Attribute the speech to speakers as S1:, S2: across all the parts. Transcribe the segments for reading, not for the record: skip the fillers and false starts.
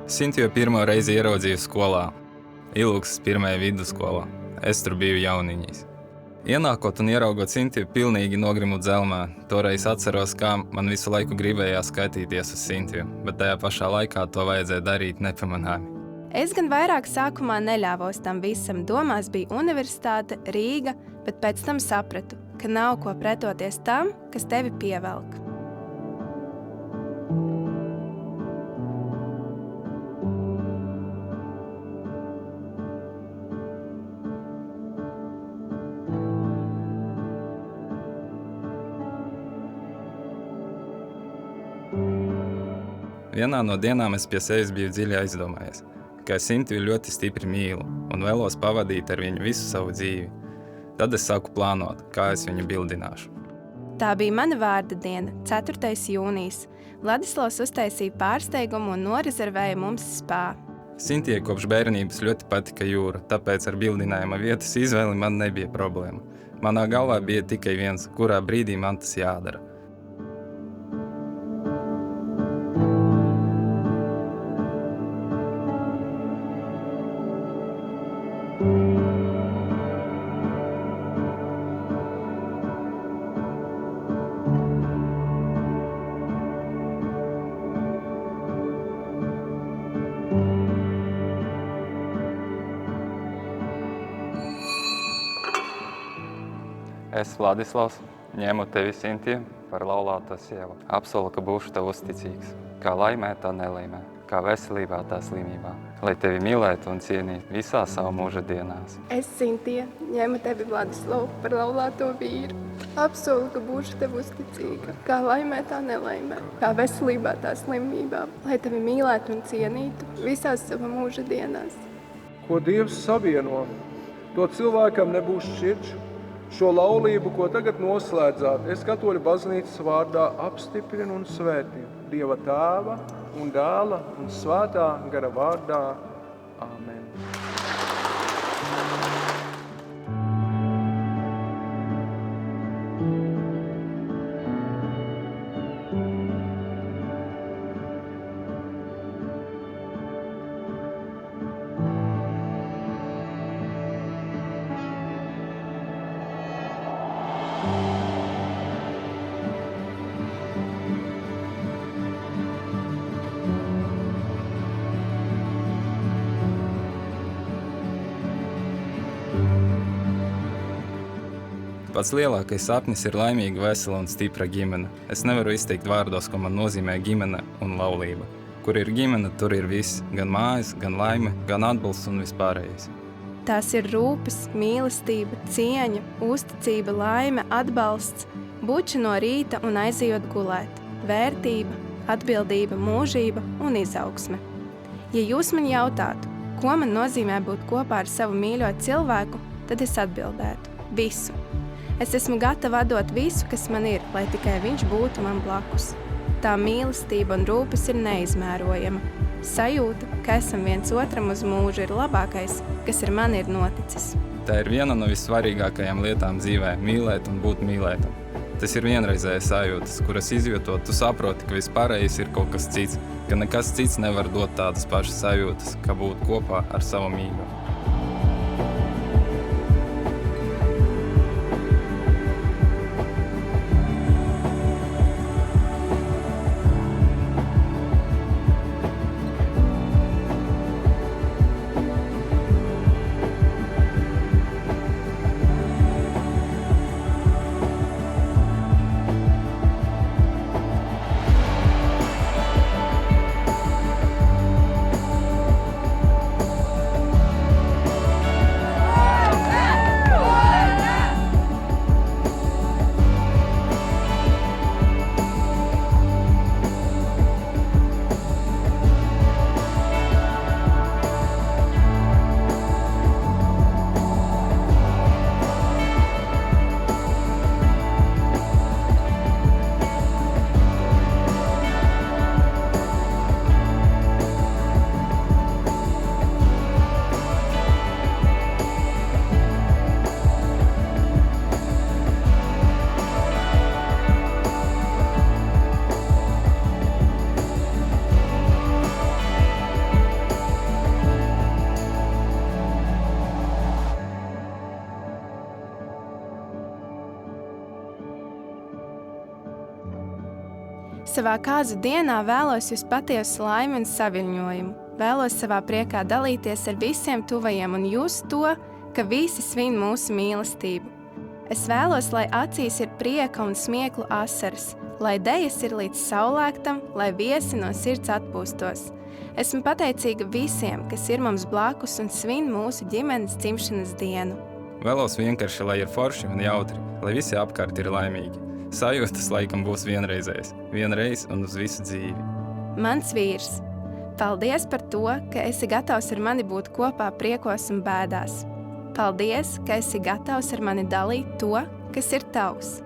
S1: Sintiju pirmo reizi ieraudzīju skolā, Ilūksas pirmajā vidusskolā. Es tur biju jauniņīs. Ienākot un ieraugot Sintiju, pilnīgi nogrimu dzelmā. Toreiz atceros, kā man visu laiku gribējās skaitīties uz Sintiju, bet tajā pašā laikā to vajadzēja darīt nepamanāmi.
S2: Es gan vairāk sākumā neļāvos tam visam. Domās bija universitāte, Rīga, bet pēc tam sapratu, ka nav ko pretoties tam, kas tevi pievelk.
S1: Vienā no dienām es pie sevis biju dziļi aizdomājies, ka es Sintiju ļoti stipri mīlu un vēlos pavadīt ar viņu visu savu dzīvi. Tad es sāku plānot, kā es viņu bildināšu.
S2: Tā bija mana vārda diena, 4. jūnijas. Vladislavs uztaisīja pārsteigumu un norezervēja mums spā.
S1: Sintijai kopš bērnības ļoti patika jūra, tāpēc ar bildinājuma vietas izvēli man nebija problēma. Manā galvā bija tikai viens, kurā brīdī man tas jādara. Es, Vladislavs, ņemu tevi, Sintiju, par laulāto sievu. Apsolu, ka būšu tev uzticīgs, kā laimē, tā nelaimē, kā veselībā, tā slimībā, lai tevi mīlētu un cienītu visā savu mūža dienās.
S3: Es, Sintija, ņemu tevi, Vladislavu, par laulāto vīru. Apsolu, ka būšu tev uzticīga, kā laimē, tā nelaimē, kā veselībā, tā slimībā, lai tevi mīlētu un cienītu visās sava mūža dienās.
S4: Ko Dievs savieno, to cilvēkam nebūs šķirts. Šo laulību, ko tagad noslēdzāt, es Katoļu baznīcas vārdā apstiprinu un svētinu Dieva Tēva un Dēla un Svētā gara vārdā. Āmen.
S1: Pats lielākais sapnis ir laimīga, vesela un stipra ģimene. Es nevaru izteikt vārdos, ko man nozīmē ģimene un laulība. Kur ir ģimene, tur ir viss, gan mājas, gan laime, gan atbalsts un vispārējais.
S2: Tās ir rūpes, mīlestība, cieņa, uzticība, laime, atbalsts, buča no rīta un aizejot gulēt, vērtība, atbildība, mūžība un izaugsme. Ja jūs man jautātu, ko man nozīmē būt kopā ar savu mīļo cilvēku, tad es atbildētu – visu. Es esmu gatava atdot visu, kas man ir, lai tikai viņš būtu man blakus. Tā mīlestība un rūpes ir neizmērojama. Sajūta, ka esam viens otram uz mūžu, ir labākais, kas ar mani ir noticis.
S1: Tā ir viena no vissvarīgākajām lietām dzīvē – mīlēt un būt mīlētam. Tas ir vienreizējas sajūtas, kuras izjūtot, tu saproti, ka vispārējais ir kaut kas cits, ka nekas cits nevar dot tādas pašas sajūtas, kā būt kopā ar savu mīļo.
S2: Savā kāzu dienā vēlos jūs patiesu laimi un saviļņojumu. Vēlos savā priekā dalīties ar visiem tuvajiem un just to, ka visi svin mūsu mīlestību. Es vēlos, lai acīs ir prieka un smieklu asaras, lai dejas ir līdz saulēktam, lai viesi no sirds atpūstos. Esmu pateicīga visiem, kas ir mums blakus un svin mūsu ģimenes dzimšanas dienu.
S1: Vēlos vienkārši, lai ir forši un jautri, lai visi apkārt ir laimīgi. Sajūtas laikam būs vienreiz un uz visu dzīvi.
S2: Mans vīrs, paldies par to, ka esi gatavs ar mani būt kopā priekos un bēdās. Paldies, ka esi gatavs ar mani dalīt to, kas ir tavs.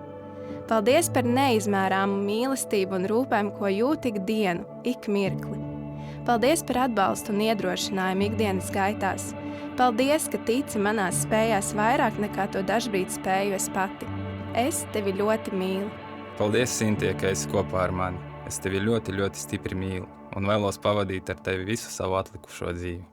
S2: Paldies par neizmērāmu mīlestību un rūpēm, ko jūt ik dienu, ik mirkli. Paldies par atbalstu un iedrošinājumu ikdienas gaitās. Paldies, ka tici manās spējās vairāk nekā to dažbrīd spēju es pati. Es tevi ļoti mīlu.
S1: Paldies, Sintie, ka esi kopā ar mani. Es tevi ļoti, ļoti stipri mīlu un vēlos pavadīt ar tevi visu savu atlikušo dzīvi.